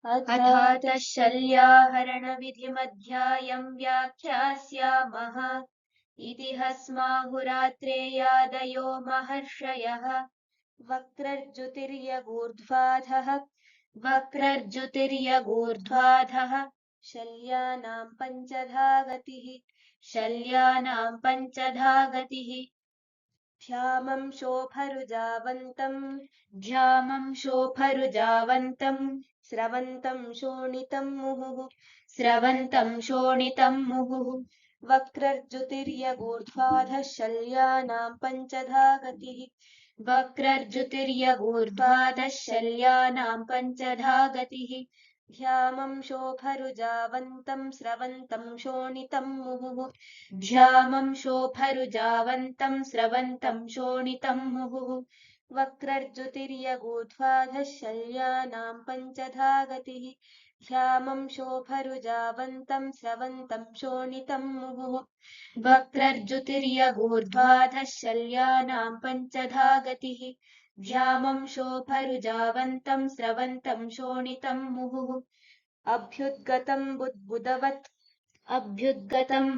अथातः शल्याहरणविधिमध्यायं व्याख्यास्यामः। इति हस्माहुरात्रेयादयो महर्षयः। वक्रर्जुतिर्यगूर्ध्वाधः वक्रर्जुतिर्यगूर्ध्वाधः शल्यानां पञ्चधा गतिः शल्यानां पञ्चधा गतिः। ध्यामं शोभरुजावन्तं स्रवन्तं शोणितं मुहुः स्रवन्तं शोणितं मुहुः। वक्रर्जुतिर्यगूर्ध्वाधः शल्यानां पञ्चधा गतिः वक्रर्जुतिर्यगूर्ध्वाधः शल्यानां पञ्चधा गतिः। ध्यामं शोभरुजावन्तं स्रवन्तं शोणितं मुहुः ध्यामं शोभरुजावन्तं स्रवन्तं शोणितं मुहुः। वक्रर्जुतिर्यगूर्ध्वाधः शल्यानां पञ्चधा गतिः ध्यामं शोभरुजावन्तं स्रवन्तं शोणितं मुहुः। वक्रर्जुतिर्यगूर्ध्वाधः शल्यानां पञ्चधा गतिः ध्यामं शोभरुजावन्तं स्रवन्तं शोणितं मुहुः। अभ्युद्गतं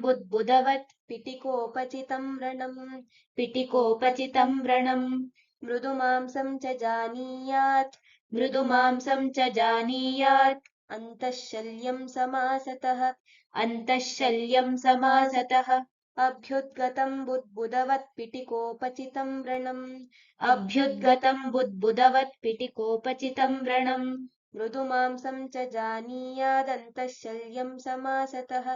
बुद्बुदवत् पिटिकोपचितं व्रणम् मृदुमांसं च जानीयात् अन्तःशल्यं समासतः अभ्युद्गतं बुद्बुदवत् पिटिकोपचितं व्रणम् मृदुमांसं च जानीयादन्तःशल्यं समासतः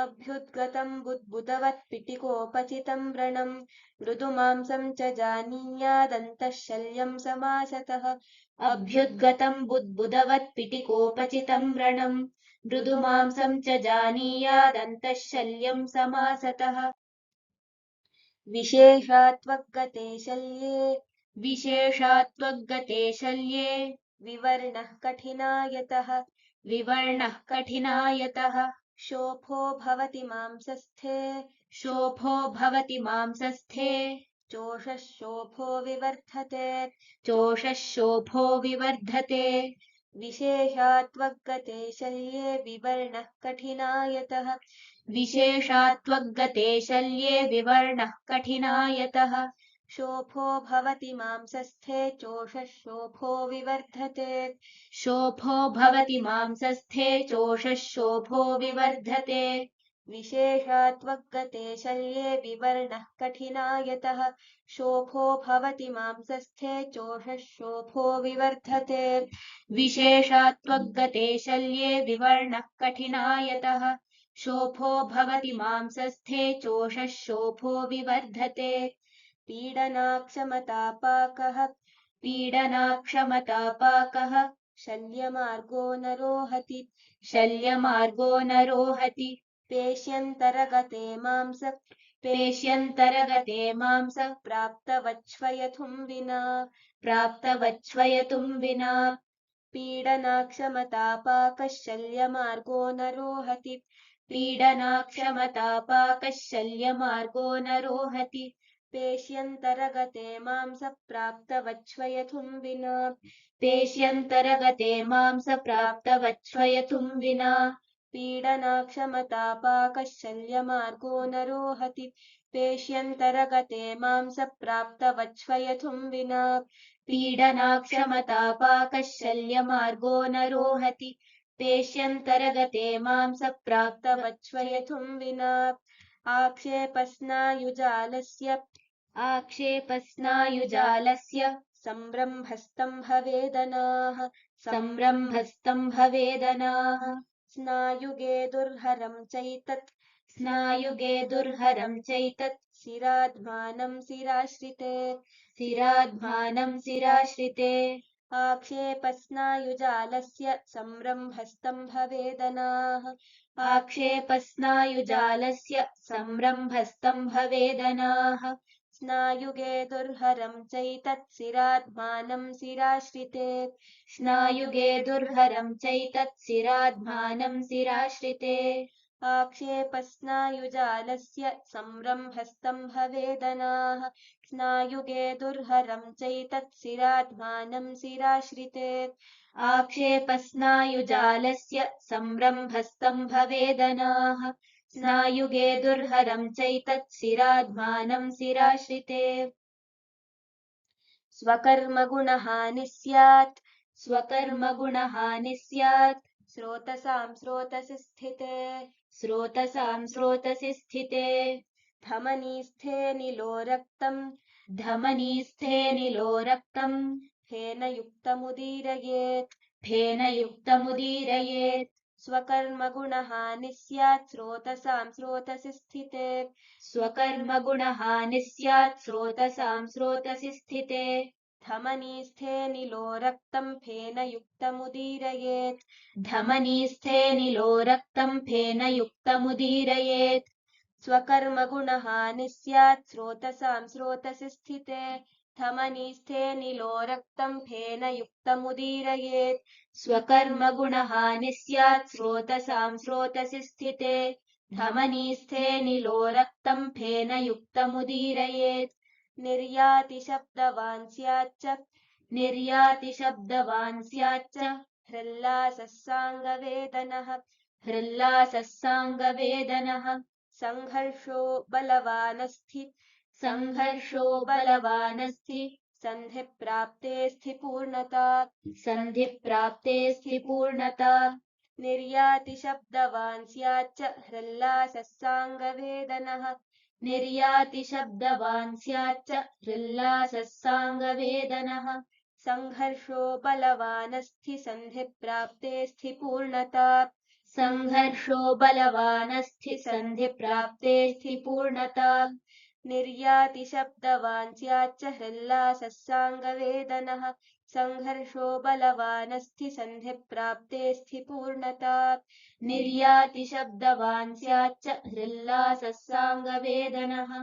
अभ्युद्गतं बुद्बुदवत् पिटिकोपचितं व्रणम् मृदुमांसं च जानीयादन्तःशल्यं समासतः अभ्युद्गतं बुद्बुदवत् पिटिकोपचितं व्रणम् मृदुमांसं च जानीयादन्तःशल्यं समासतः। विशेषात्वगते शल्ये विवर्णः कठिनायतः शोभो भवति मांसस्थे चोषः शोभो विवर्धते विशेषात्वगते शल्ये विवर्णः कठिनायतः शोभो भवति मांसस्थे चोषः शोभो विवर्धते विशेषात्वगते शल्ये विवर्णः कठिनायतः शोभो भवति मांसस्थे चोषः शोभो विवर्धते विशेषात्वगते शल्ये विवर्णः कठिनायतः शोभो भवति मांसस्थे चोषः शोभो विवर्धते। पीडनाक्षमतापाकः शल्यमार्गो न रोहति पेश्यन्तरगते मांस प्राप्तवच्छ्वयतुं विना पीडनाक्षमतापाकः शल्यमार्गो न रोहति पेश्यन्तरगते मांस प्राप्तवच्छ्वयतुं विना पीडनाक्षमतापाकः शल्यमार्गो न रोहति पेश्यन्तरगते मांस प्राप्तवच्छ्वयतुं विना पीडनाक्षमतापाकः शल्यमार्गो न रोहति पेश्यन्तरगते मांस प्राप्तवच्छ्वयतुं विना। आक्षेपस्नायुजालस्य संरम्भस्तम्भवेदनाः स्नायुगे दुर्हरं चैतत् शिराध्मानं शिराश्रिते आक्षेपस्नायुजालस्य संरम्भस्तम्भवेदनाः स्नायुगे दुर्हरं चैतत् शिराध्मानं शिराश्रिते आक्षेपस्नायुजालस्य संरम्भस्तम्भवेदनाः स्नायुगे दुर्हरं चैतत्सिरात्मानं शिराश्रिते आक्षेपस्नायुजालस्य संरम्भस्तम्भवेदनाः स्नायुगे दुर्हरं चैतत्सिरात्मानं शिराश्रिते स्वकर्मगुणहानिः स्यात् स्रोतसां स्रोतसि स्थिते धमनीस्थे निलो रक्तम् फेन युक्तमुदीरयेत् स्वकर्मगुणहानिः स्यात् स्रोतसां स्रोतसि स्थिते धमनीस्थे निलो रक्तम् फेन युक्तमुदीरयेत् स्वकर्मगुणहानिः स्यात् स्रोतसां स्रोतसि स्थिते धमनीस्थे निलो रक्तम् फेन युक्तमुदीरयेत् स्वकर्मगुणहानिः स्यात् स्रोतसां स्रोतसि स्थिते धमनीस्थे निलो रक्तम् फेन युक्तमुदीरयेत् निर्यातिशब्दवान् स्याच्च हृल्लासः साङ्गवेदनः सङ्घर्षो बलवानस्ति सन्धिप्राप्ते स्थिपूर्णता निर्यातिशब्दवान् स्याच्च हृल्लासः साङ्गवेदनः सङ्घर्षो बलवानस्ति सन्धिप्राप्ते स्थिपूर्णता निर्यातिशब्दवान् स्याच्च हृल्लासः साङ्गवेदनः सङ्घर्षो बलवानस्ति सन्धिप्राप्ते स्थिपूर्णता निर्यातिशब्दवान् स्याच्च हृल्लासः साङ्गवेदनः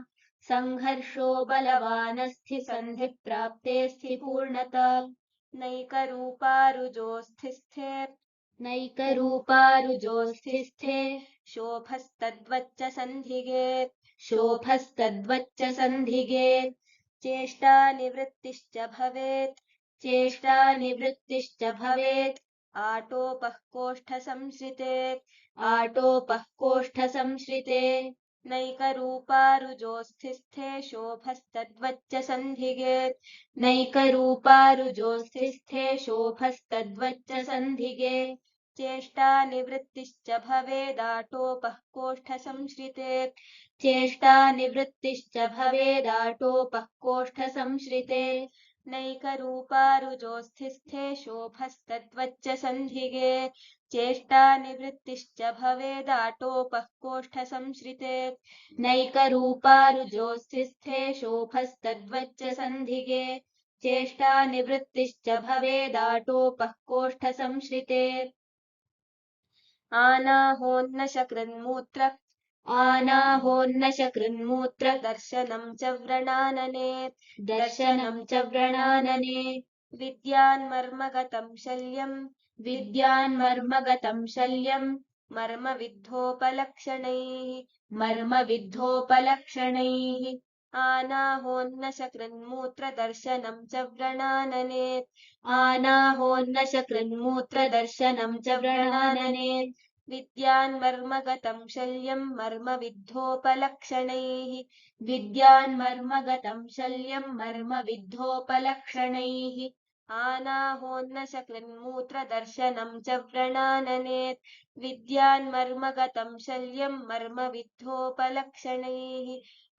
सङ्घर्षो बलवानस्ति सन्धिप्राप्ते स्थिपूर्णता नैकरूपारुजोऽस्थिस्थे शोभस्तद्वच्च सन्धिगे चेष्टानिवृत्तिश्च भवेत् आटोपः कोष्ठसंश्रिते नैकरूपारुजोऽस्थिस्थे शोभस्तद्वच्च सन्धिगे चेष्टानिवृत्तिश्च भवेदाटोपः कोष्ठसंश्रिते नैकरूपारुजोऽस्थिस्थे शोभस्तद्वच्च सन्धिगे चेष्टानिवृत्तिश्च भवेदाटोपः कोष्ठसंश्रिते नैकरूपारुजोऽस्थिस्थे शोभस्तद्वच्च सन्धिगे चेष्टानिवृत्तिश्च भवेदाटोपः कोष्ठसंश्रिते आनाहोन्नशकृन्मूत्र दर्शनं च व्रणानने विद्यान्मर्मगतं शल्यम् मर्मविद्धोपलक्षणैः आनाहोन्नशकृन्मूत्र दर्शनं च व्रणानने विद्यान्मर्मगतं शल्यं मर्मविद्धोपलक्षणैः आनाहोन्नशकृन्मूत्र दर्शनं च व्रणानने विद्यान्मर्मगतं शल्यं मर्मविद्धोपलक्षणैः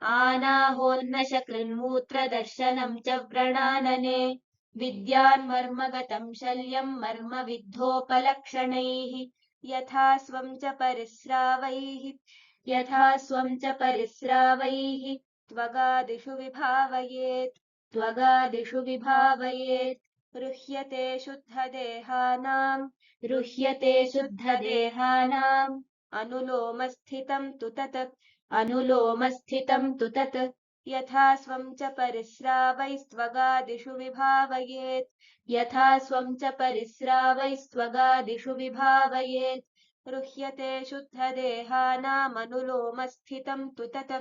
आनाहोन्नशकृन्मूत्र दर्शनं च व्रणानने विद्यान्मर्मगतं शल्यं मर्मविद्धोपलक्षणैः यथा स्वं च परिस्रावैः त्वगादिषु विभावयेत् रुह्यते शुद्धदेहानाम् अनुलोमस्थितं तु तत् यथा स्वं च परिस्रावैस्त्वगादिषु विभावयेत् रुह्यते शुद्धदेहानामनुलोमस्थितं तु तत्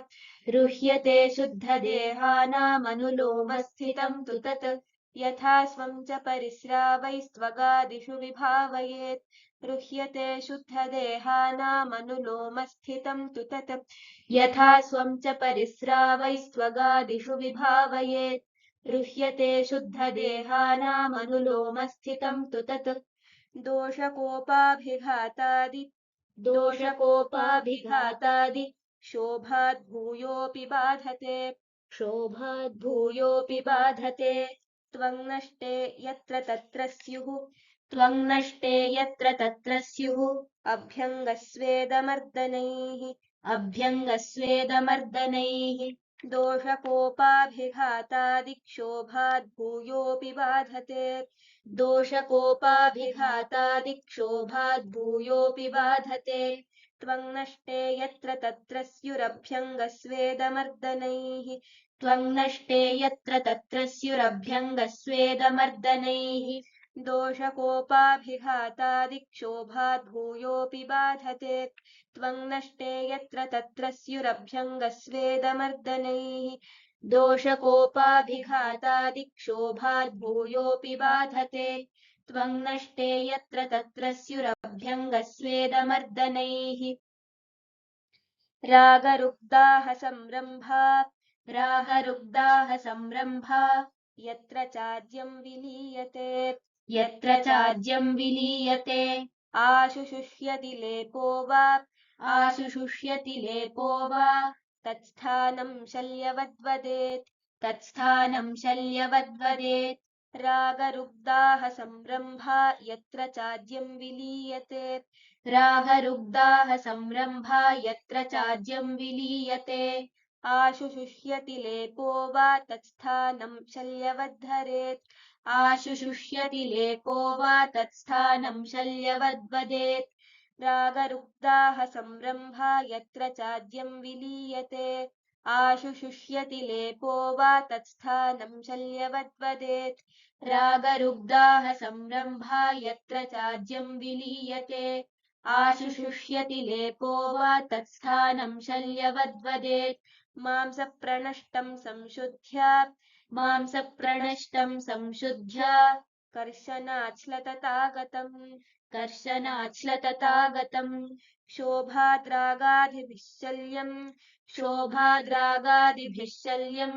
रुह्यते शुद्धदेहानामनुलोमस्थितं तु तत् यथा स्वं च परिस्रावैस्त्वगादिषु विभावयेत् रुह्यते शुद्धदेहानामनुलोमस्थितं तु तत् यथा स्वं च परिस्रावैस्त्वगादिषु विभावयेत् रुह्यते शुद्धदेहानामनुलोमस्थितं तु तत् दोषकोपाभिघातादि दोषकोपाभिघातादि शोभाद्भूयोऽपि बाधते शोभाद्भूयोऽपि बाधते त्वं नष्टे यत्र तत्र स्युः त्वं नष्टे यत्र तत्र स्युः अभ्यङ्गस्वेदमर्दनैः अभ्यङ्गस्वेदमर्दनैः दोषकोपाभिघातादिक्षोभाद्भूयोऽपि बाधते दोषकोपाभिघातादिक्षोभाद्भूयोऽपि बाधते त्वं नष्टे यत्र तत्र स्युरभ्यङ्गस्वेदमर्दनैः त्वं नष्टे यत्र तत्र स्युरभ्यङ्गस्वेदमर्दनैः दोषकोपाभिघातादिक्षोभाद्भूयोऽपि बाधते त्वं नष्टे यत्र तत्र स्युरभ्यङ्गस्वेदमर्दनैः दोषकोपाभिघातादिक्षोभाद्भूयोऽपि बाधते त्वं नष्टे यत्र तत्र स्युरभ्यङ्गस्वेदमर्दनैः रागरुग्धाः संरम्भा रागरुग्धाः संरम्भा यत्र चाद्यं विलीयते यत्र चाद्यं विलीयते आशुशुष्यति लेपो वा आशुशुष्यति लेपो वा तत्स्थानं शल्यवद्वदेत् तत्स्थानं शल्यवद्वदेत् रागरुग्धाः संरम्भा यत्र चाद्यं विलीयते रागरुग्धाः संरम्भा यत्र चाद्यं विलीयते आशुशुष्यति लेपो वा तत्स्थानं शल्यवद्धरेत् आशुशुष्यति लेपो वा तत्स्थानं शल्यवद्वदेत् रागरुग्धाः संरम्भा यत्र चाद्यं विलीयते आशुशुष्यति लेपो वा तत्स्थानं शल्यवद्वदेत् रागरुग्धाः संरम्भा यत्र चाद्यं विलीयते आशुशुष्यति लेपो वा तत्स्थानं शल्यवद्वदेत् मांसप्रणष्टं संशुद्ध्य मांसप्रणष्टं संशुद्ध्य कर्शनाच्छ्लततागतम् शोभाद्रागाधिभिः शल्यं शोभाद्रागादिभिः शल्यं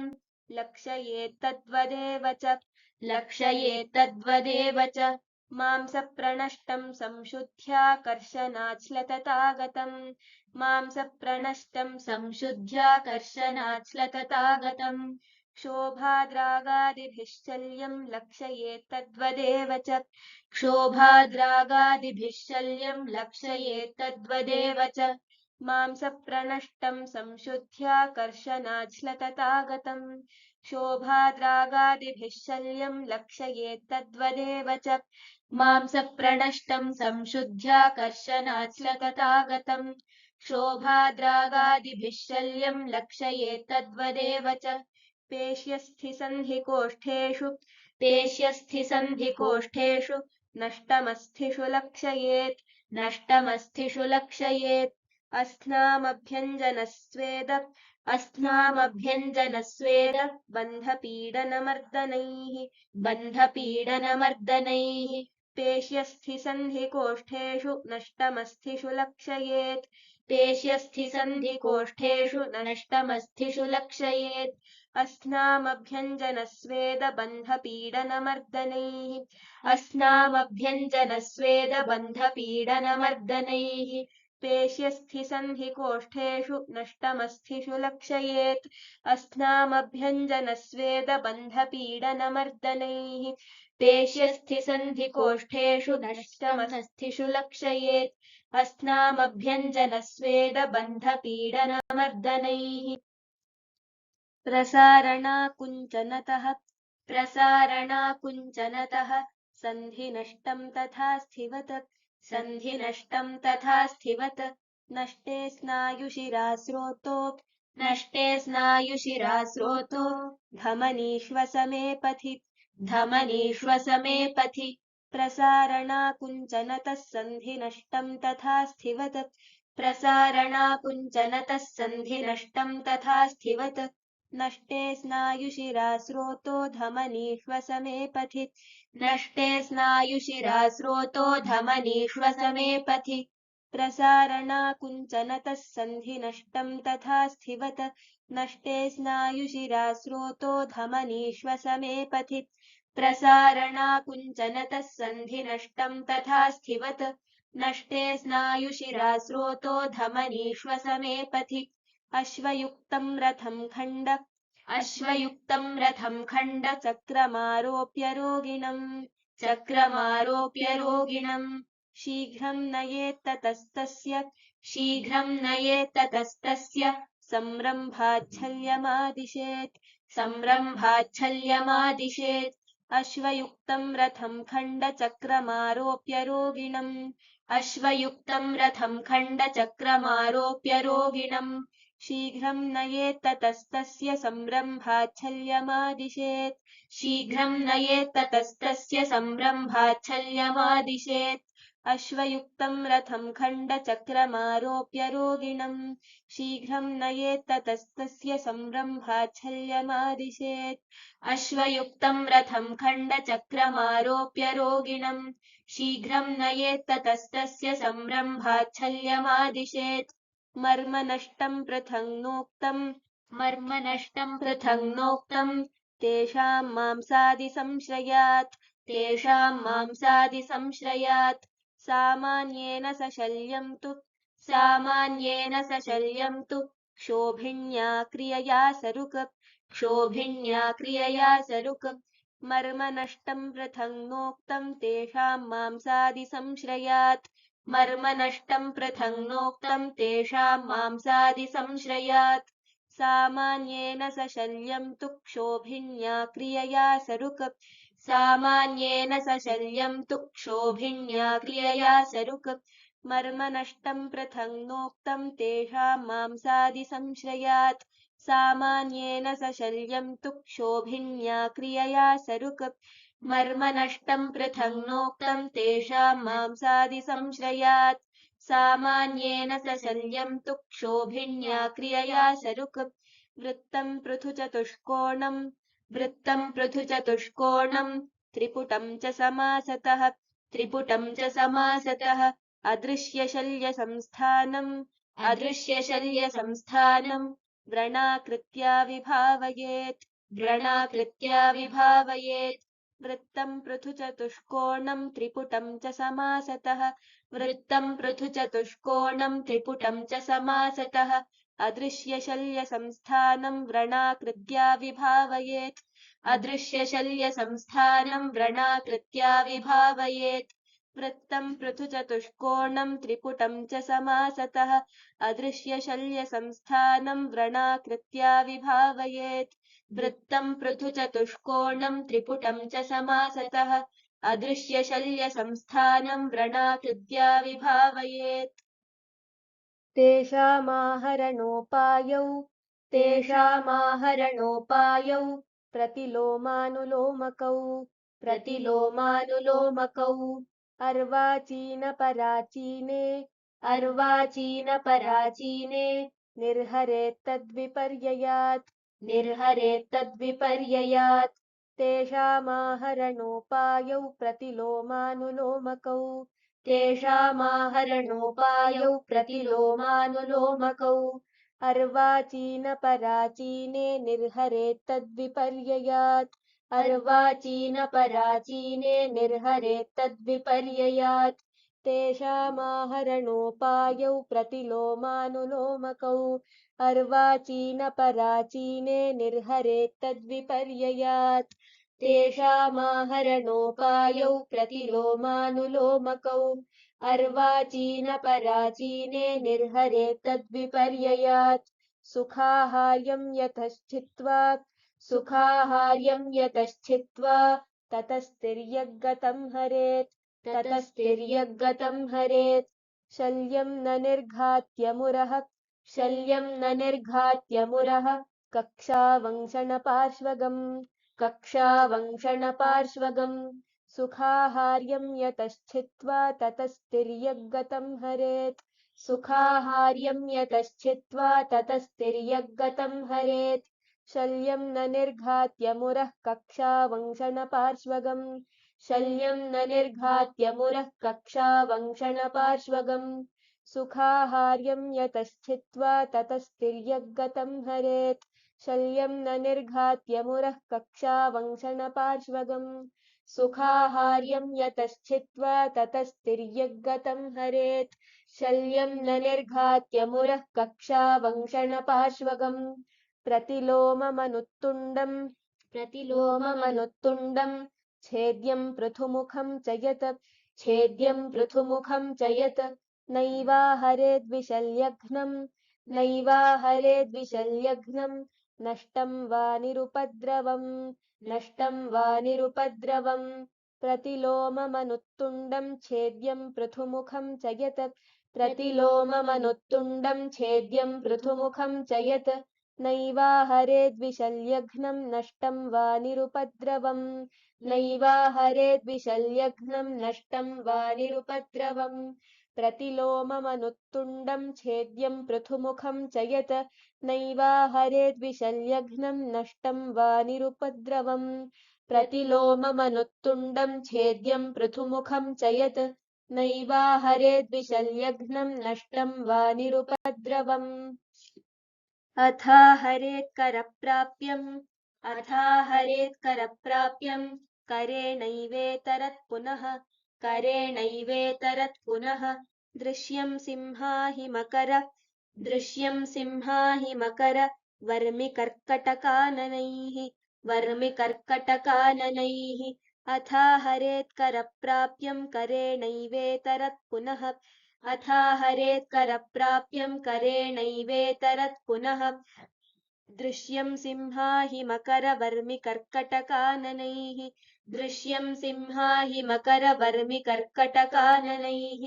लक्षयेत्तद्वदेव च लक्षयेत्तद्वदेव च मांसप्रणष्टं संशुद्ध्य कर्शनाच्छ्लततागतम् मांसप्रणष्टं संशुद्ध्य कर्शनाच्छ्लततागतम् शोभाद्रागादिभिः शल्यं लक्षयेत्तद्वदेव च क्षोभाद्रागादिभिः शल्यं लक्षयेत्तद्वदेव च मांसप्रणष्टं संशुद्ध्य कर्शनाच्छ्लततागतम् शोभाद्रागादिभिः शल्यं लक्षयेत्तद्वदेव च मांसप्रणष्टं संशुद्ध्य कर्शनाच्छ्लततागतम् क्षोभाद्रागादिभिः शल्यं लक्षयेत्तद्वदेव च पेश्यस्थिसन्धिकोष्ठेषु पेश्यस्थिसन्धिकोष्ठेषु नष्टमस्थिषु लक्षयेत् नष्टमस्थिषु लक्षयेत् अस्नामभ्यञ्जनस्वेद बन्धपीडनमर्दनैः पेश्यस्थिसन्धिकोष्ठेषु नष्टमस्थिषु लक्षयेत् पेश्यस्थिसन्धिकोष्ठेषु नष्टमस्थिषु लक्षयेत् अस्नामभ्यञ्जनस्वेदबन्धपीडनमर्दनैः पेश्यस्थिसन्धिकोष्ठेषु नष्टमस्थिषु लक्षयेत् अस्नामभ्यञ्जनस्वेदबन्धपीडनमर्दनैः पेश्यस्थिसन्धिकोष्ठेषु नष्टमस्थिषु लक्षयेत् अस्नामभ्यञ्जनस्वेदबन्धपीडनमर्दनैः प्रसारणाकुञ्चनतः सन्धिनष्टं तथा स्थिवत् नष्टे स्नायुशिरास्रोतो धमनीष्वसमे पथि प्रसारणाकुञ्चनतः सन्धिनष्टं तथा स्थिवत् प्रसारणाकुञ्चनतः सन्धिनष्टं तथा स्थिवत् नष्टे स्नायुशिरास्रोतो धमनीष्वसमे पथि नष्टे स्नायुशिरास्रोतो धमनीष्वसमे पथि प्रसारणाकुञ्चनतः सन्धिनष्टं तथा स्थिवत् नष्टे स्नायुशिरास्रोतो धमनीष्वसमे पथि प्रसारणाकुञ्चनतः सन्धिनष्टं तथा स्थिवत् नष्टे स्नायुशिरास्रोतो धमनीष्वसमे पथि अश्वयुक्तं रथं खण्ड अश्वयुक्तं रथं खण्ड चक्रमारोप्य रोगिणम् शीघ्रं नयेत्ततस्तस्य संरम्भाच्छल्यमादिशेत् अश्वयुक्तं रथं खण्ड चक्रमारोप्य रोगिणम् अश्वयुक्तं रथं खण्ड चक्रमारोप्य रोगिणम् शीघ्रं नयेत्ततस्तस्य संरम्भाच्छल्यमादिशेत् शीघ्रं नयेत्ततस्तस्य संरम्भाच्छल्यमादिशेत् अश्वयुक्तं रथं खण्ड चक्रमारोप्य रोगिणम् शीघ्रं नयेत्ततस्तस्य संरम्भाच्छल्यमादिशेत् अश्वयुक्तं रथं खण्ड चक्रमारोप्य रोगिणम् शीघ्रं नयेत्ततस्तस्य संरम्भाच्छल्यमादिशेत् मर्मनष्टं पृथङ्नोक्तम् तेषां मांसादिसंश्रयात् सामान्येन सशल्यं तु क्षोभिण्या क्रियया सरुक् मर्मनष्टं पृथङ्नोक्तं तेषां मांसादिसंश्रयात् सामान्येन सशल्यं तु क्षोभिण्या क्रियया सरुक् मर्मनष्टं पृथङ्नोक्तं तेषां मांसादिसंश्रयात् सामान्येन सशल्यं तु क्षोभिण्या क्रियया सरुक् मर्मनष्टं पृथङ्नोक्तं तेषां मांसादिसंश्रयात् सामान्येन सशल्यं तु क्षोभिण्या क्रियया सरुक् वृत्तं पृथुचतुष्कोणं त्रिपुटं च समासतः अदृश्यशल्यसंस्थानं व्रणाकृत्या विभावयेत् वृत्तं पृथुचतुष्कोणं त्रिपुटं च समासतः अदृश्यशल्यसंस्थानं व्रणाकृत्या विभावयेत् वृत्तं पृथुचतुष्कोणं त्रिपुटं च समासतः अदृश्यशल्यसंस्थानं व्रणाकृत्या विभावयेत् वृत्तं पृथुचतुष्कोणं त्रिपुटं च समासतः अदृश्यशल्यसंस्थानं व्रणाकृत्या विभावयेत् तेषामाहरणोपायौ प्रतिलोमानुलोमकौ अर्वाचीनपराचीने निर्हरेत्तद्विपर्ययात् तेषामाहरणोपायौ प्रतिलोमानुलोमकौ अर्वाचीनपराचीने निर्हरेत्तद्विपर्ययात् तेषामाहरणोपायौ प्रतिलोमानुलोमकौ अर्वाचीनपराचीने निर्हरेत्तद्विपर्ययात् तेषामाहरणोपायौ प्रतिलोमानुलोमकौ अर्वाचीनपराचीने निर्हरेत्तद्विपर्ययात् सुखाहार्यं यतश्चित्वा ततस्तिर्यग्गतं हरेत् शल्यं न निर्घात्यमुरः कक्षावंशणपार्श्वगम् सुखाहार्यं यतश्चित्वा ततस्तिर्यग्गतं हरेत् सुखाहार्यं यतश्चित्वा ततस्तिर्यग्गतं हरेत् शल्यं न निर्घात्य मुरः कक्षावंशनपार्श्वगम् शल्यं न निर्घात्य मुरः कक्षावंशनपार्श्वगम् सुखाहार्यं यतश्चित्वा ततस्तिर्यग्गतं हरेत् शल्यं न निर्घात्य मुरः कक्षावंशनपार्श्वगम् सुखाहार्यं यतश्चित्वा ततस्तिर्यग्गतं हरेत् शल्यं न निर्घात्य मुरः कक्षावंशनपार्श्वगम् प्रतिलोममनुत्तुण्डं प्रतिलोममनुत्तुण्डं छेद्यं पृथुमुखं च यत् छेद्यं पृथुमुखं च यत् नैवाहरेद्विशल्यघ्नं नैवाहरेद्विशल्यघ्नं नष्टं वा निरुपद्रवम् नष्टं वा निरुपद्रवम् प्रतिलोममनुत्तुण्डं छेद्यं पृथुमुखं च यत् प्रतिलोममनुत्तुण्डं छेद्यं पृथुमुखं च यत् नैवाहरेद्विशल्यघ्नं नष्टं वा निरुपद्रवम् नैवाहरेद्विशल्यघ्नं नष्टं वा निरुपद्रवम् प्रतिलोममनुत्तुण्डं छेद्यं पृथुमुखं च यत् नैवाहरेद्विशल्यघ्नं नष्टं वा निरुपद्रवम् प्रतिलोममनुत्तुण्डं छेद्यं पृथुमुखं च यत् नैवाहरेद्विशल्यघ्नं नष्टं वा निरुपद्रवम् अथाहरेत्करप्राप्यम् करेणैवेतरत् पुनः दृश्यं सिंहाहिमकर वर्मिकर्कटकाननैः अथाहरेत्करप्राप्यं करेणैवेतरत् पुनः दृश्यं सिंहाहिमकरवर्मिकर्कटकाननैः दृश्यं सिंहाहिमकरवर्मिकर्कटकाननैः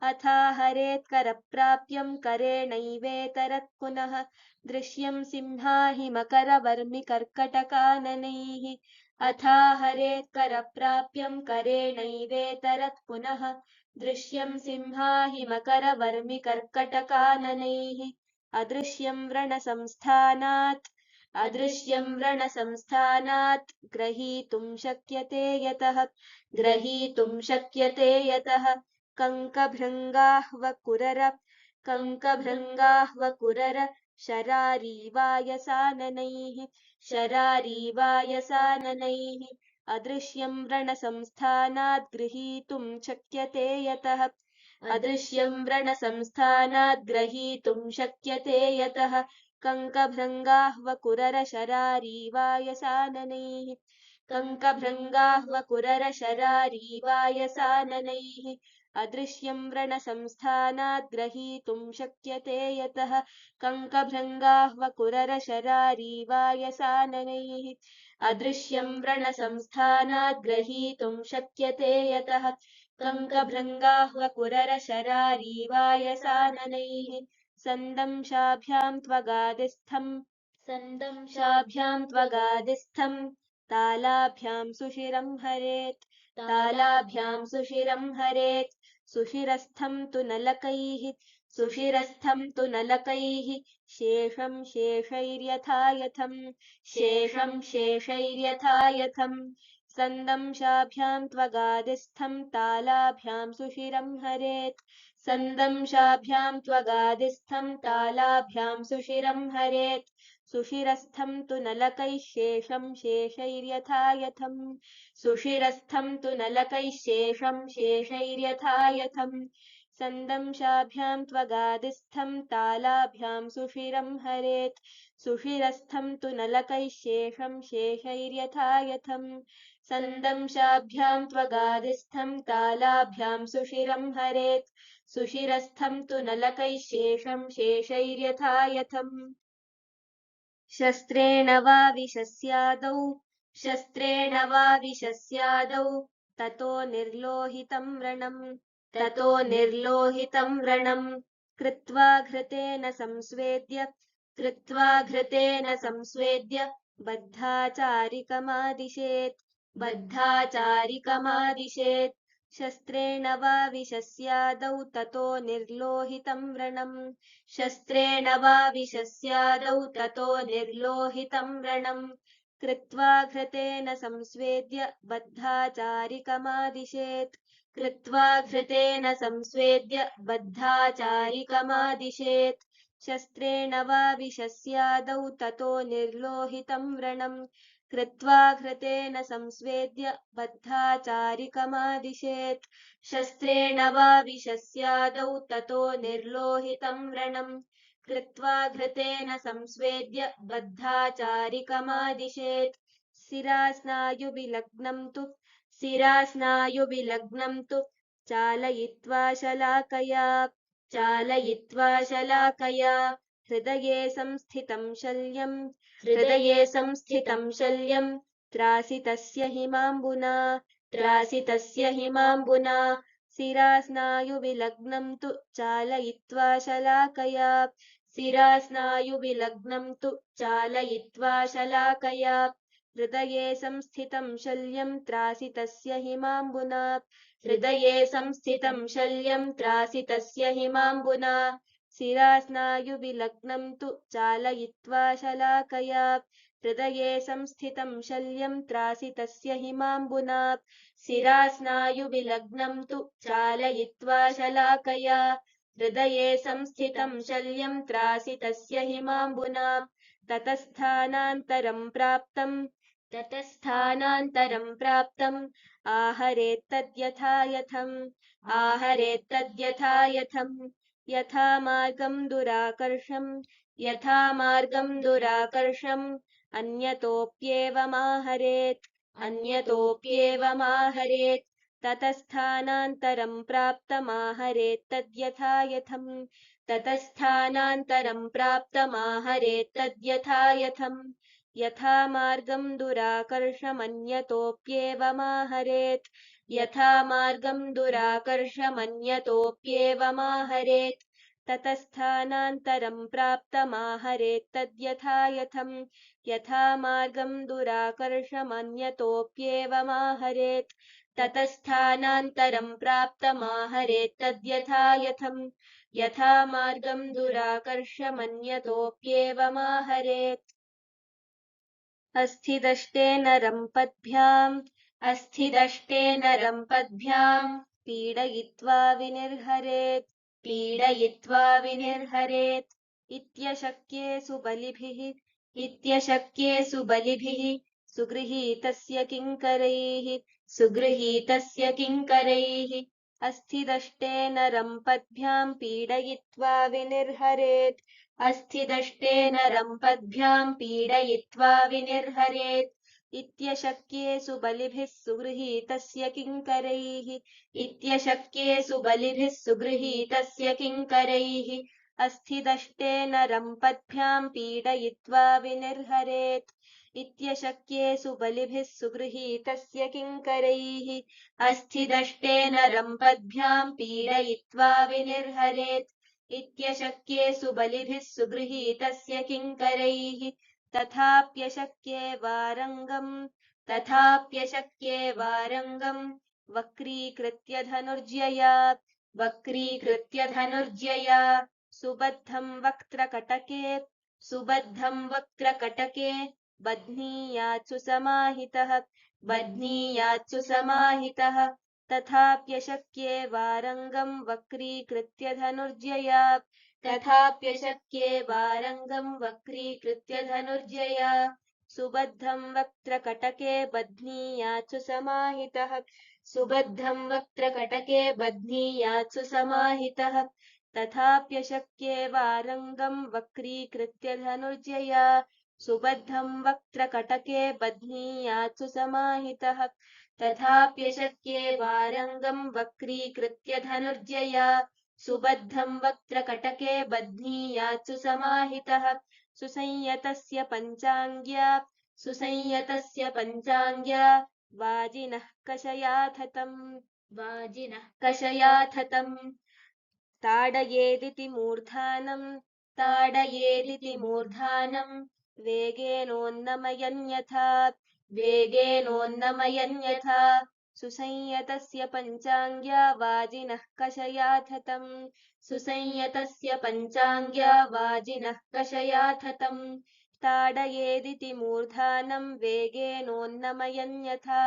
अथाहरेत्करप्राप्यं करेणैवेतरत् पुनः दृश्यं सिंहाहिमकरवर्मिकर्कटकाननैः अथाहरेत्करप्राप्यं करेणैवेतरत् पुनः दृश्यं सिंहाहिमकरवर्मिकर्कटकाननैः अदृश्यं व्रणसंस्थानात् ग्रहीतुं शक्यते यतः कङ्कभृङ्गाह्वकुरर शरारीवायसाननैः अदृश्यं व्रणसंस्थानात् गृहीतुं शक्यते यतः अदृश्यं व्रणसंस्थानात् ग्रहीतुं शक्यते यतः कङ्कभृङ्गाह्वकुररशरारीवायसाननैः अदृश्यं व्रणसंस्थानात् गृहीतुं शक्यते यतः कङ्कभृङ्गाह्वकुररशरारीवायसाननैः अदृश्यं व्रणसंस्थानात् ग्रहीतुं शक्यते यतः कङ्कभृङ्गाह्वकुररशरारीवायसाननैः सन्दंशाभ्यां त्वगादिस्थं तालाभ्यां सुशिरं हरेत् सुशिरस्थं तु नलकैः शेषं शेषैर्यथायथम् सन्दंशाभ्यां त्वगादिस्थं तालाभ्यां सुशिरं हरेत् सन्दंशाभ्यां त्वगादिस्थं तालाभ्यां सुशिरं हरेत् सुशिरस्थं तु नलकैः शेषं शेषैर्यथायथम् सन्दंशाभ्यां त्वगादिस्थं तालाभ्यां सुशिरं हरेत् सुशिरस्थं तु नलकैः शेषं शेषैर्यथायथम् सन्दंशाभ्यां त्वगादिस्थं तालाभ्यां सुशिरं हरेत् सुशिरस्थं तु नलकैः शेषं शेषैर्यथायथम् शस्त्रेण वा विशस्यादौ ततो निर्लोहितं व्रणम् कृत्वा घृतेन संस्वेद्य बद्धाचारिकमादिशेत् बद्धाचारिकमादिशेत् शस्त्रेण वा विशस्यादौ ततो निर्लोहितं व्रणम् शस्त्रेण वा विशस्यादौ ततो निर्लोहितं व्रणम् कृत्वा घृतेन संस्वेद्य बद्धाचारिकमादिशेत् कृत्वा घृतेन संस्वेद्य बद्धाचारिकमादिशेत् शस्त्रेण वा विशस्यादौ ततो निर्लोहितं व्रणम् कृत्वा घृतेन संस्वेद्य बद्धाचारिकमादिशेत् शस्त्रेण वा विशस्यादौ ततो निर्लोहितं व्रणम् कृत्वा घृतेन संस्वेद्य बद्धाचारिकमादिशेत् शिरास्नायुविलग्नं तु चालयित्वा शलाकया हृदये संस्थितं शल्यम् त्रासितस्य हिमाम्बुना शिरास्नायुविलग्नं तु चालयित्वा शलाकया हृदये संस्थितं शल्यं त्रासितस्य हिमाम्बुना शिरास्नायुविलग्नं तु चालयित्वा शलाकया हृदये संस्थितं शल्यं त्रासितस्य हिमाम्बुना शिरास्नायुविलग्नं तु चालयित्वा शलाकया हृदये संस्थितं शल्यं त्रासितस्य हिमाम्बुना ततस्थानान्तरं प्राप्तम् आहरेत्तद्यथायथम् यथा मार्गं दुराकर्षम् अन्यतोऽप्येवमाहरेत् ततस्थानान्तरं प्राप्तमाहरेत्तद्यथायथम् यथा मार्गं दुराकर्षमन्यतोऽप्येवमाहरेत् ततस्थानान्तरं प्राप्तमाहरेत्तद्यथायथम् यथा मार्गं दुराकर्षमन्यतोऽप्येवमाहरेत् ततस्थानान्तरं प्राप्तमाहरेत्तद्यथायथम् यथा मार्गं दुराकर्षमन्यतोऽप्येवमाहरेत् अस्थिदष्टेन रम्पद्भ्याम् पीडयित्वा विनिर्हरेत् इत्यशक्ये सुबलिभिः सुगृहीतस्य किङ्करैः अस्थिदष्टेन रम्पद्भ्याम् पीडयित्वा विनिर्हरेत् इत्यशक्ये सुबलिभिः सुगृहीतस्य किङ्करैः अस्थिदष्टेन रम्पद्भ्याम् पीडयित्वा विनिर्हरेत् इत्यशक्ये सुबलिभिः सुगृहीतस्य किङ्करैः अस्थिदष्टेन रम्पद्भ्याम् पीडयित्वा विनिर्हरेत् इत्यशक्ये सुबलिभिः सुगृहीतस्य किङ्करैः तथाप्यशक्ये वारङ्गम् वक्रीकृत्य धनुर्जया सुबद्धं वक्त्रकटके बध्नीयात्सु समाहितः तथाप्यशक्ये वारङ्गं वक्रीकृत्य धनुर्जया सुबद्धं वक्त्रकटके बध्नीयात्सु समाहितः तथाप्यशक्ये वारङ्गं वक्रीकृत्य धनुर्जया सुबद्धं वक्त्रकटके बध्नीयात्सु समाहितः तथाप्यशक्ये वारङ्गं वक्रीकृत्य धनुर्जया सुबद्धं वक्त्रकटके बध्नीयात्सु समाहितः सुसंयतस्य पञ्चाङ्ग्या वाजिनः कषयाथतम् ताडयेदिति मूर्धानम् वेगेनोन्नमयन् वेगेनोन्नमयन् यथा सुसंयतस्य पञ्चाङ्ग्या वाजिनः कषयाथतम् सुसंयतस्य पञ्चाङ्ग्या वाजिनः कषयाथतम् ताडयेदिति मूर्धानं वेगेनोन्नमयन् यथा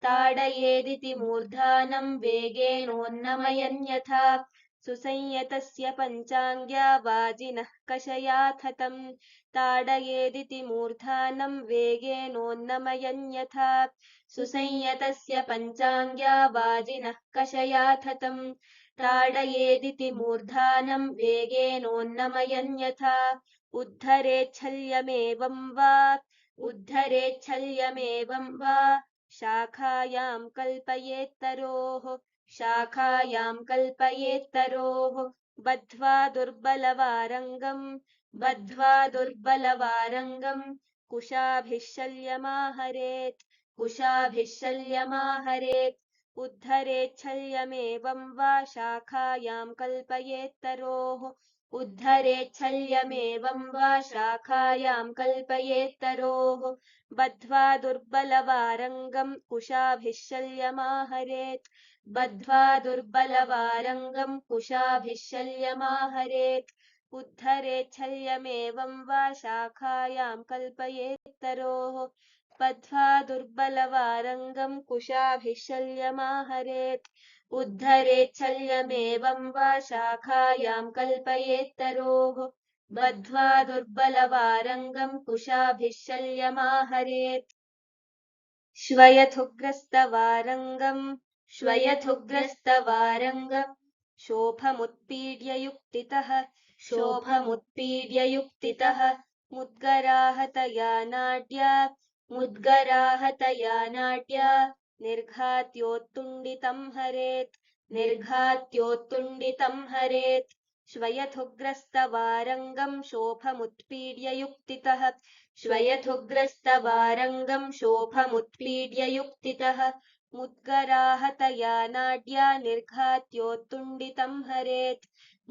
ताडयेदिति मूर्धानं वेगेनोन्नमयन् यथा सुसंयतस्य पञ्चाङ्ग्या वाजिनः कषयाथतम् ताडयेदिति मूर्धानं वेगेनोन्नमयन् यथा सुसंयतस्य पञ्चाङ्ग्या वाजिनः कषयाथतम् ताडयेदिति मूर्धानं वेगेनोन्नमयन् यथा उद्धरेच्छल्यमेवं वा उद्धरेच्छल्यमेवं वा शाखायां कल्पयेत्तरोः शाखायां कल्पयेत्तरोः बद्ध्वा दुर्बलवारङ्गम् बद्ध्वा दुर्बलवारङ्गम् कुशाभिः शल्यमाहरेत् कुशाभिः शल्यमाहरेत् उद्धरेच्छल्यमेवं वा शाखायां कल्पयेत्तरोः उद्धरेच्छल्यमेवं वा शाखायां कल्पयेत्तरोः बद्ध्वा दुर्बलवारङ्गम् कुशाभिः शल्यमाहरेत् बद्ध्वा दुर्बलवारङ्गम् कुशाभिः शल्यमाहरेत् उद्धरेच्छल्यमेवं वा शाखायां कल्पयेत्तरोः बद्ध्वा दुर्बलवारङ्गम् कुशाभिः शल्यमाहरेत् उद्धरेच्छल्यमेवं वा शाखायां कल्पयेत्तरोः बद्ध्वा दुर्बलवारङ्गम् कुशाभिः शल्यमाहरेत् श्वयथुग्रस्तवारङ्गम् श्वयथुग्रस्तवारङ्गम् शोभमुत्पीड्य युक्तितः शोभमुत्पीड्य मुद्गराहतया नाड्या मुद्गराहतया नाट्या निर्घात्योत्तुण्डितं हरेत् निर्घात्योत्तुण्डितं हरेत् श्वयथुग्रस्तवारङ्गम् शोभमुत्पीड्य युक्तितः श्वयथुग्रस्तवारङ्गम् शोभमुत्पीड्य युक्तितः मुद्गराहतया नाड्या निर्घात्योत्तुण्डितं हरेत्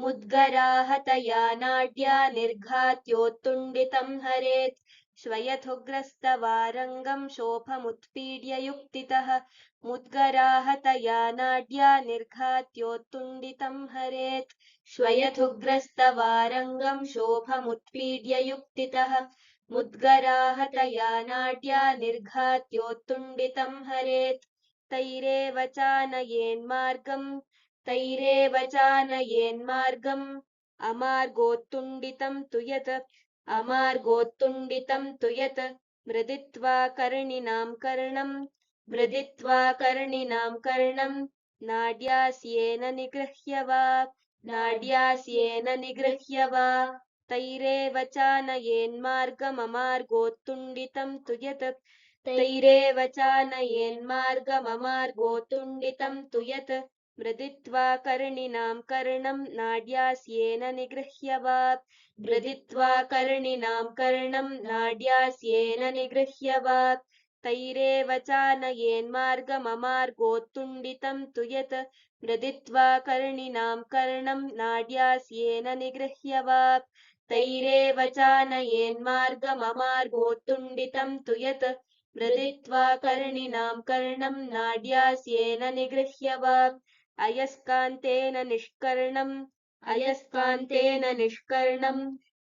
मुद्गराहतया नाड्या निर्घात्योत्तुण्डितं हरेत् श्वयथुग्रस्तवारङ्गम् शोभमुत्पीड्य युक्तितः मुद्गराहतया नाड्या निर्घात्योत्तुण्डितं हरेत् श्वयथुग्रस्तवारङ्गम् शोभमुत्पीड्य युक्तितः मुद्गराहतया नाड्या निर्घात्योत्तुण्डितं हरेत् तैरेव चानयेन्मार्गम् तैरेव चानयेन्मार्गम् अमार्गोत्तुण्डितं तु यत् अमार्गोत्तुण्डितं तु यत् मृदित्वा कर्णिनां कर्णम् मृदित्वा कर्णिनां कर्णम् नाड्यास्येन निगृह्य वा नाड्यास्येन निगृह्य वा तैरेव चानयेन्मार्गममार्गोत्तुण्डितं तु यत् तैरेव चानयेन्मार्गममार्गोत्तुण्डितं तु यत् मृदित्वा कर्णिनां कर्णम् नाड्यास्येन निगृह्य वा मृदित्वा कर्णिनां कर्णम् नाड्यास्येन निगृह्य वा तैरेव चानयेन्मार्गममार्गोत्तुण्डितं तु यत् मृदित्वा कर्णिनां कर्णम् नाड्यास्येन निगृह्य वा तैरेव चानयेन्मार्गममार्गोत्तुण्डितं तु यत् मृदित्वा कर्णिनां कर्णम् नाड्यास्येन निगृह्य वा अयस्कान्तेन निष्कर्णम्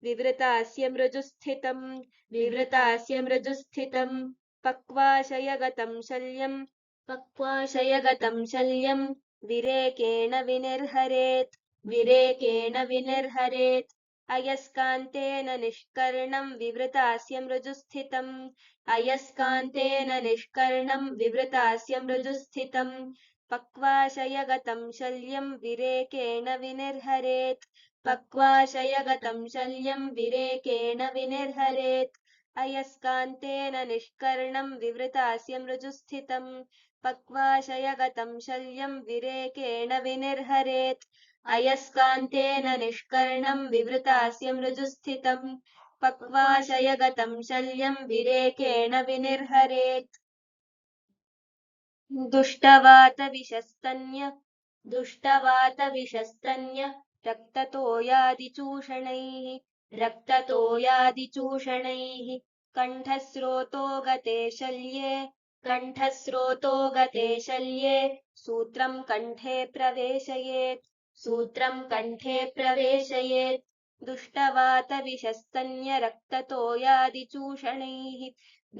विवृतास्य मृजुस्थितम् पक्वाशयगतं शल्यम् विरेकेण विनिर्हरेत् अयस्कान्तेन निष्कर्णम् विवृतास्य मृजुस्थितम् पक्वाशयगतं शल्यम् विरेकेण विनिर्हरेत् पक्वाशयगतं शल्यम् विरेकेण विनिर्हरेत् अयस्कान्तेन निष्कर्णम् विवृतास्य मृजुस्थितम् पक्वाशयगतं शल्यम् विरेकेण विनिर्हरेत् अयस्कान्तेन निष्कर्णम् विवृतास्य मृजुस्थितम् पक्वाशयगतं शल्यम् विरेकेण विनिर्हरेत् दुष्टवातविषस्तन्य रक्ततोयादिचूषणैः कण्ठस्रोतो गते शल्ये कण्ठस्रोतो गते शल्ये सूत्रं कण्ठे प्रवेशयेत् सूत्रं कण्ठे प्रवेशयेत् दुष्टवातविषस्तन्यरक्ततोयादिचूषणैः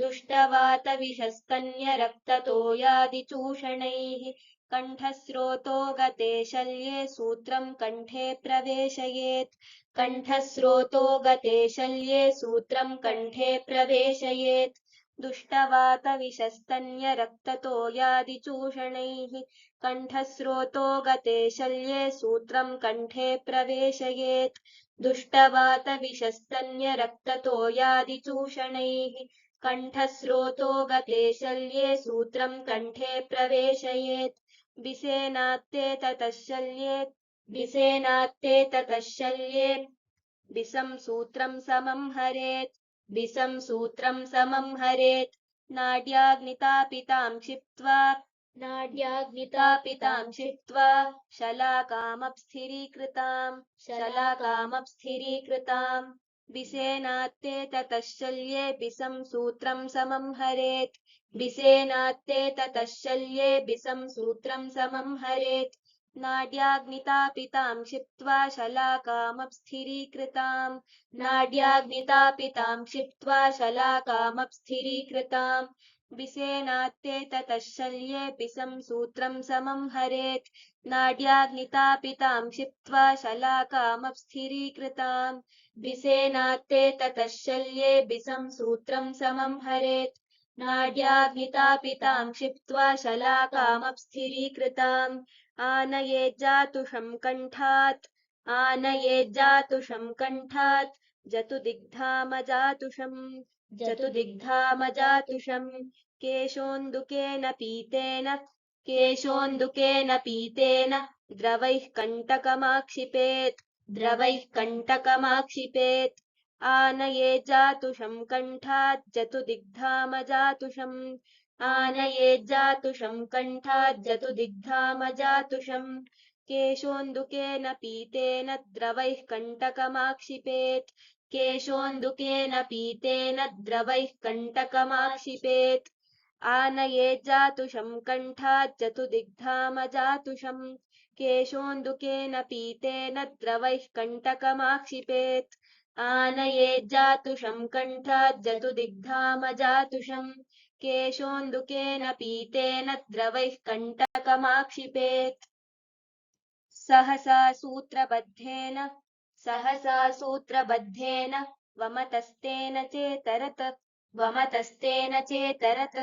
दुष्टवातविषस्तन्यरक्ततोयादिचूषणैः कण्ठस्रोतो गते शल्ये सूत्रं कण्ठे प्रवेशयेत् कण्ठस्रोतो गते शल्ये सूत्रं कण्ठे प्रवेशयेत् दुष्टवातविषस्तन्यरक्ततोयादिचूषणैः कण्ठस्रोतो गते शल्ये सूत्रं कण्ठे प्रवेशयेत् दुष्टवातविषस्तन्यरक्ततोयादिचूषणैः कण्ठस्रोतो गते शल्ये सूत्रं कण्ठे प्रवेशयेत् बिसेनात्ते ततः शल्ये बिसेनात्ते ततः शल्ये बिसं सूत्रं समं हरेत् बिसं सूत्रं समं हरेत् नाड्याग्नितापितां क्षिप्त्वा नाड्याग्नितापितां क्षिप्त्वा शलाकामप्स्थिरीकृताम् बिसेनात्ते ततः शल्ये बिसं सूत्रं समं हरेत् बिसेनात्ते ततः शल्ये बिसं सूत्रं समं हरेत् नाड्याग्नितापितां क्षिप्त्वा शलाकामप्स्थिरीकृताम् नाड्याग्नितापितां क्षिप्त्वा शलाकामप्स्थिरीकृताम् बिसेनात्ते ततः शल्ये बिसं सूत्रं समं हरेत् नाड्याग्नितापितां क्षिप्त्वा शलाकामप्स्थिरीकृताम् बिसेनात्ते ततः शल्ये बिसं सूत्रं समं हरेत् नाड्याग्नितापितां क्षिप्त्वा शलाकामप्स्थिरीकृताम् आनयेज्जातुषं कण्ठात् आनयेज्जातुषं कण्ठात् जतुदिग्धामजातुषम् जतुदिग्धामजातुषम् केशोन्दुकेन पीतेन केशोन्दुकेन पीतेन द्रवैः कण्टकमाक्षिपेत् द्रवैः कण्टकमाक्षिपेत् आनयेज्जातुषं कण्ठात् जतुदिग्धामजातुषम् आनयेज्जातुषं कण्ठात् जतुदिग्धामजातुषम् केशोन्दुकेन पीतेन द्रवैः कण्टकमाक्षिपेत् केशोन्दुकेन पीतेन द्रवैः कण्टकमाक्षिपेत् आनयेज्जातुषं कण्ठात् जतुदिग्धामजातुषम् केशोन्दुकेन पीतेन द्रवैः कण्टकमाक्षिपेत् आनयेज्जातुषं कण्ठात् जतुदिग्धामजातुषम् केशोन्दुकेन पीतेन द्रवैः कण्टकमाक्षिपेत् सहसा सूत्रबद्धेन सूत्रबद्धेन वमतस्तेन चेतरत् वमतस्तेन चेतरत्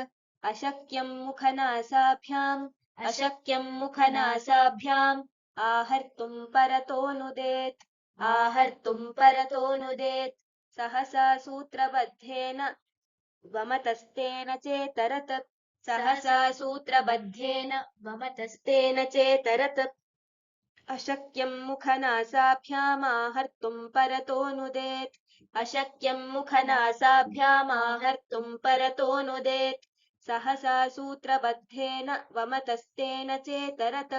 अशक्यं मुखनासाभ्याम् अशक्यं मुखनासाभ्याम् आहर्तुं परतोऽनुदेत् आहर्तुं परतोऽनुदेत् सहसा सूत्रबद्धेन वमतस्तेन चेतरत् सहसा सूत्रबद्धेन वमतस्तेन चेतरत् अशक्यं मुखनासाभ्यामाहर्तुं परतोऽनुदेत् अशक्यं मुखनासाभ्यामाहर्तुं परतोऽनुदेत् सहसा सूत्रबद्धेन वमतस्तेन चेतरत्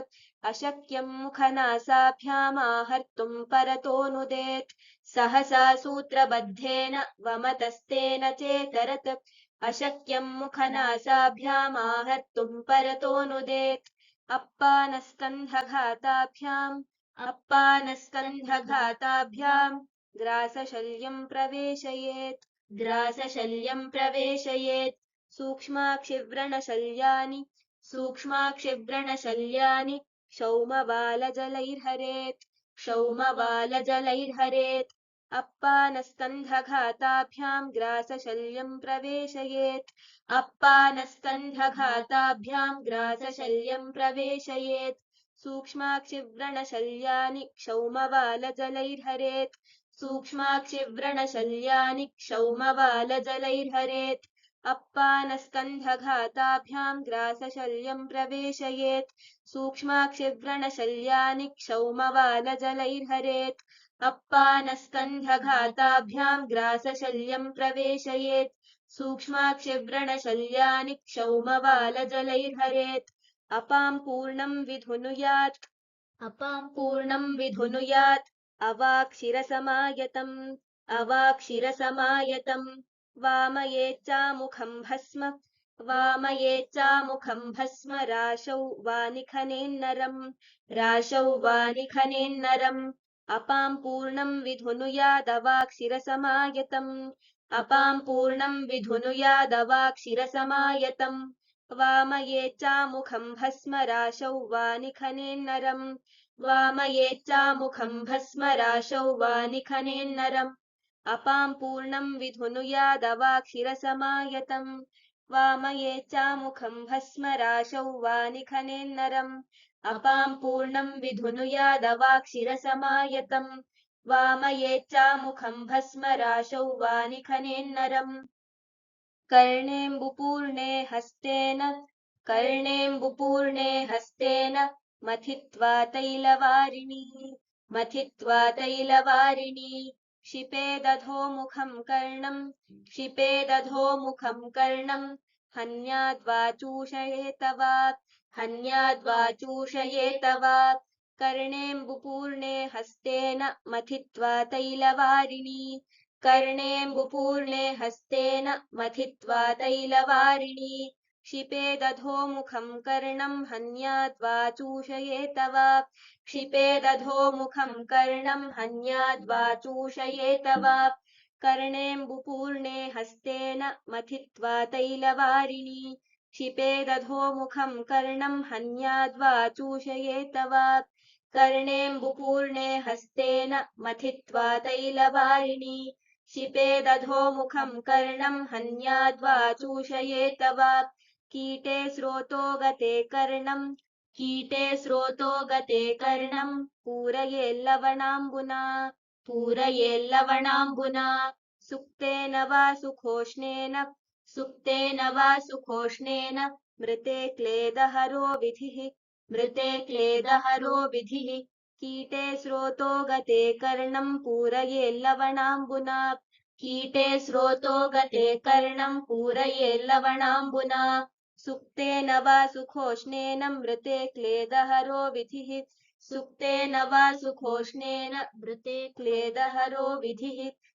अशक्यं मुखनासाभ्यामाहर्तुं परतोऽनुदेत् सहसा सूत्रबद्धेन वमतस्तेन चेतरत् अशक्यं मुखनासाभ्यामाहर्तुं परतोऽनुदेत् अप्पानस्कन्धघाताभ्याम् अप्पानस्कन्धघाताभ्याम् ग्रासशल्यं प्रवेशयेत् ग्रासशल्यं प्रवेशयेत् सूक्ष्माक्षिव्रणशल्यानि सूक्ष्माक्षिव्रणशल्यानि क्षौमवालजलैर्हरेत् क्षौमवालजलैर्हरेत् अप्पानस्कन्धघाताभ्याम् ग्रासशल्यं प्रवेशयेत् अप्पानस्कन्धघाताभ्याम् ग्रासशल्यं प्रवेशयेत् सूक्ष्माक्षिव्रणशल्यानि क्षौमवालजलैर्हरेत् सूक्ष्माक्षिव्रणशल्यानि क्षौमवालजलैर्हरेत् अप्पानस्कन्धघाताभ्याम् ग्रासशल्यं प्रवेशयेत् सूक्ष्माक्षिव्रणशल्यानि क्षौमवालजलैर्हरेत् अप्पानस्कन्धघाताभ्याम् ग्रासशल्यं प्रवेशयेत् सूक्ष्माक्षिव्रणशल्यानि क्षौमवालजलैर्हरेत् अपां पूर्णं विधुनुयात् अपां पूर्णं विधुनुयात् अवाक्षिरसमायतम् अवाक्षिरसमायतम् वामयेच्चामुखं भस्म वामयेच्चामुखं भस्म राशौ वानिखनेन्नरम् राशौ वानिखनेन्नरम् अपां पूर्णं विधुनुयादवाक्षिरसमायतम् अपां पूर्णं विधुनुयादवाक्षिरसमायतम् वामयेच्चामुखं भस्म राशौ वानिखनेन्नरम् वामयेच्चामुखं भस्म राशौ वानिखनेन्नरम् अपां पूर्णं विधुनुयादवाक्षिरसमायतम् वामयेच्चामुखं भस्म राशौ वानिखनेन्नरम् अपां पूर्णं विधुनुयादवाक्षिरसमायतम् वामयेच्चामुखं भस्म राशौ वानिखनेन्नरम् कर्णेऽम्बुपूर्णे हस्तेन मथित्वा तैलवारिणी क्षिपेदधोमुखं कर्णं हन्याद्वाचूषयेतवात् कर्णेऽम्बुपूर्णे हस्तेन मथित्वा तैलवारिणी क्षिपेदधोमुखं कर्णं हन्याद्वाचूषयेतवात् कर्णेऽम्बुपूर्णे हस्तेन मथित्वा तैलवारिणी क्षिपेदधोमुखं कर्णं हन्याद्वाचूषयेतवात् कर्णेऽम्बुपूर्णे हस्तेन मथित्वा तैलवारिणी क्षिपेदधोमुखं कर्णं हन्याद्वाचूषयेतवात् कीटे स्रोतो गते कर्णं पूरयेल्लवणाम्बुना सुक्तेन वा सुखोष्णेन मृते क्लेदहरो विधिः कीटे स्रोतो गते कर्णं पूरयेल्लवणाम्बुना सुक्तेन वा सुखोष्णेन मृते क्लेदहरो विधिः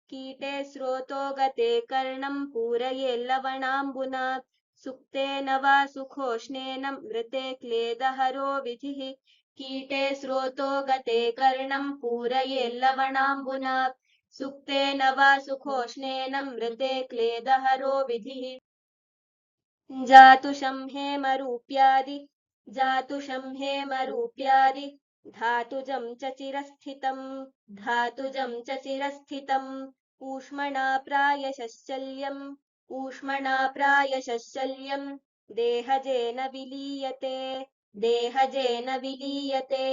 कीटे स्रोतो गते कर्णं पूरयेल्लवणाम्बुना सुक्तेन वा सुखोष्णेन मृते क्लेदहरो विधिः कीटे स्रोतो गते कर्णं पूरयेल्लवणाम्बुना सुक्तेन वा सुखोष्णेन मृते क्लेदहरो विधिः जातुषं हेमरूप्यादि धातुजं च चिरस्थितम् ऊष्मणा प्रायशश्चल्यं देहजेन विलीयते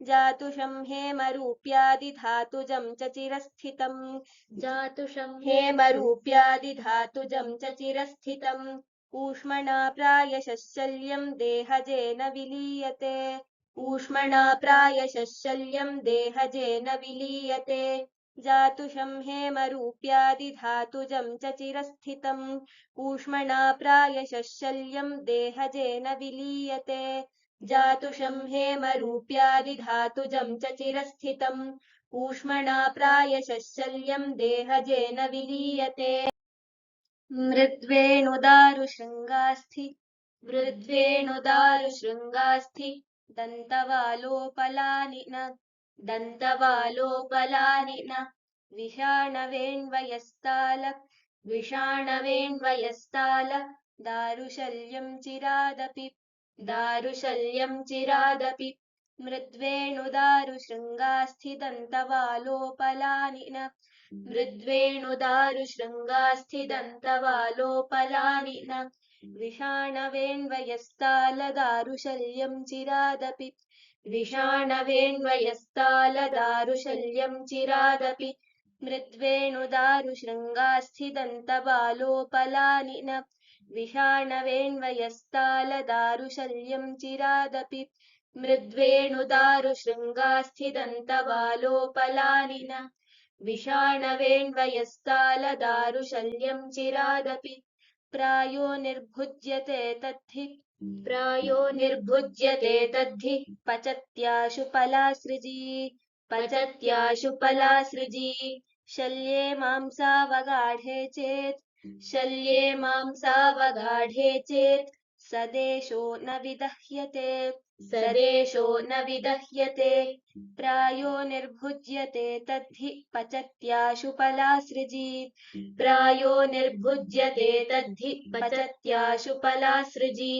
जातुषं हेमरूप्यादि धातुजं च चिरस्थितम् ऊष्मणा प्रायशश्चल्यं देहजेन विलीयते जातुषं हेमरूप्यादि धातुजं च चिरस्थितम् ऊष्मणा प्रायशश्चल्यं देहजेन विलीयते जातुषं हेमरूप्यादि धातुजं च चिरस्थितम् ऊष्मणा प्रायशश्चल्यं देहजेन विलीयते मृद्वेणुदारुशृङ्गास्थि दन्तवालोपलानिन विषाणवेण्वयस्ताल दारुशल्यं चिरादपि मृद्वेणुदारुशृङ्गास्थि दन्तवालोपलानिन विषाणवेण्वयस्ताल दारुशल्यं चिरादपि मृद्वेणुदारुशृङ्गास्थि दन्तवालोपलानिन विषाणवेण्वयस्ताल दारुशल्यं चिरादपि मृद्वेणुदारुशृङ्गास्थि दन्तवालोपलानिन विषाणवेण्वयस्ताल दारुशल्यं चिरादपि प्रायो निर्भुज्यते तद्धि पचत्याशु पलासृजी शल्ये मांसावगाढे चेत् शल्ये मांसावगाढे चेत् सदेशो न विदह्यते सदेशो न विदह्यते प्रायो निर्भुज्यते तद्धि पचत्याशुपलासृजी प्रायो निर्भुज्यते तद्धि पचत्याशुपलासृजी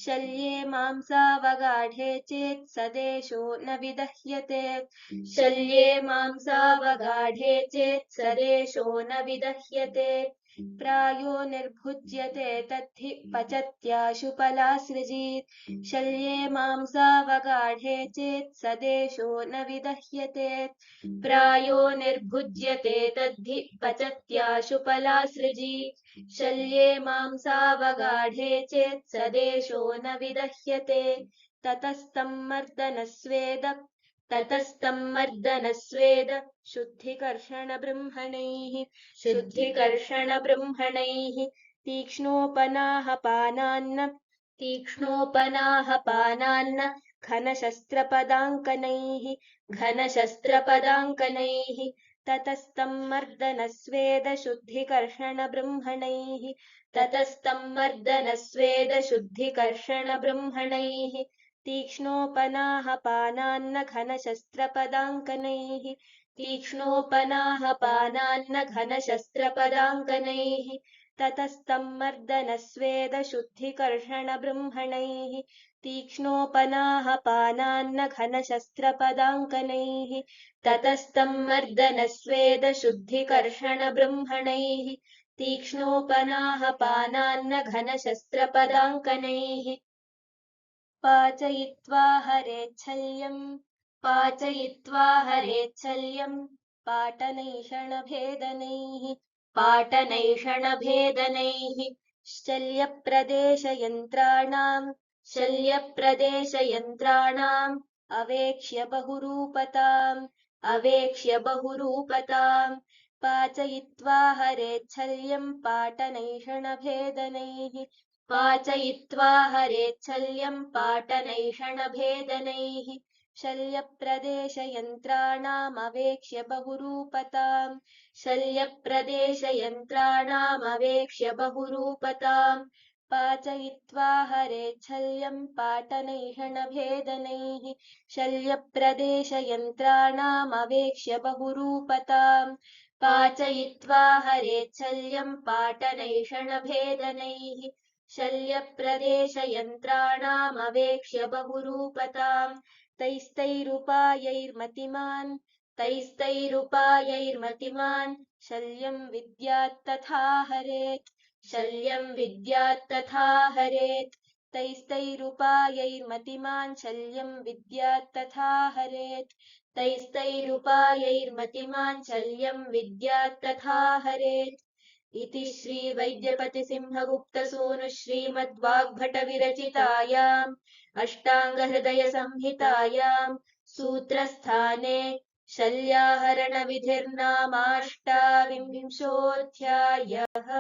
शल्ये मांसावगाढे चेत् सदेशो न विदह्यते शल्ये मांसावगाढे चेत् सदेशो न विदह्यते प्रायो निर्भुज्यते तद्धि पचत्याशुपलासृजी शल्ये मांसावगाढे चेत् सदेशो न विदह्यते प्रायो निर्भुज्यते तद्धि पचत्याशुपलासृजी शल्ये मांसावगाढे चेत् सदेशो न विदह्यते ततस्तं मर्दनस्वेद शुद्धिकर्षणब्रह्मणैः शुद्धिकर्षणब्रह्मणैः तीक्ष्णोपनाहपानान्न घनशस्त्रपदाङ्कनैः ततस्तं मर्दनस्वेद शुद्धिकर्षणब्रह्मणैः तीक्ष्णोपनाहपानान्न घनशस्त्रपदाङ्कनैः ततस्तं मर्दनस्वेद शुद्धिकर्षणब्रह्मणैः तीक्ष्णोपनाहपानान्न घनशस्त्रपदाङ्कनैः ततस्तं मर्दनस्वेद शुद्धिकर्षणब्रह्मणैः तीक्ष्णोपनाहपानान्न घनशस्त्रपदाङ्कनैः पाचयित्वा हरेच्छल्यम् पाटनैषणभेदनैः शल्यप्रदेशयन्त्राणाम् अवेक्ष्य बहुरूपताम् पाचयित्वा हरेच्छल्यम् पाटनैषणभेदनैः शल्यप्रदेशयन्त्राणामवेक्ष्य बहुरूपताम् पाचयित्वा हरेच्छल्यम् पाटनैषणभेदनैः शल्यप्रदेशयन्त्राणामवेक्ष्य बहुरूपताम् पाचयित्वा हरेच्छल्यम् पाटनैषणभेदनैः शल्यप्रदेशयन्त्राणामवेक्ष्य बहुरूपताम् तैस्तैरुपायैर्मतिमान् शल्यम् विद्यात्तथा हरेत् तैस्तैरुपायैर्मतिमान् शल्यम् विद्यात्तथा हरेत् इति श्रीवैद्यपतिसिंहगुप्तसूनुः श्रीमद्वाग्भटविरचितायाम् अष्टाङ्गहृदयसंहितायाम् सूत्रस्थाने शल्याहरणविधिर्नामाष्टाविंशोऽध्यायः।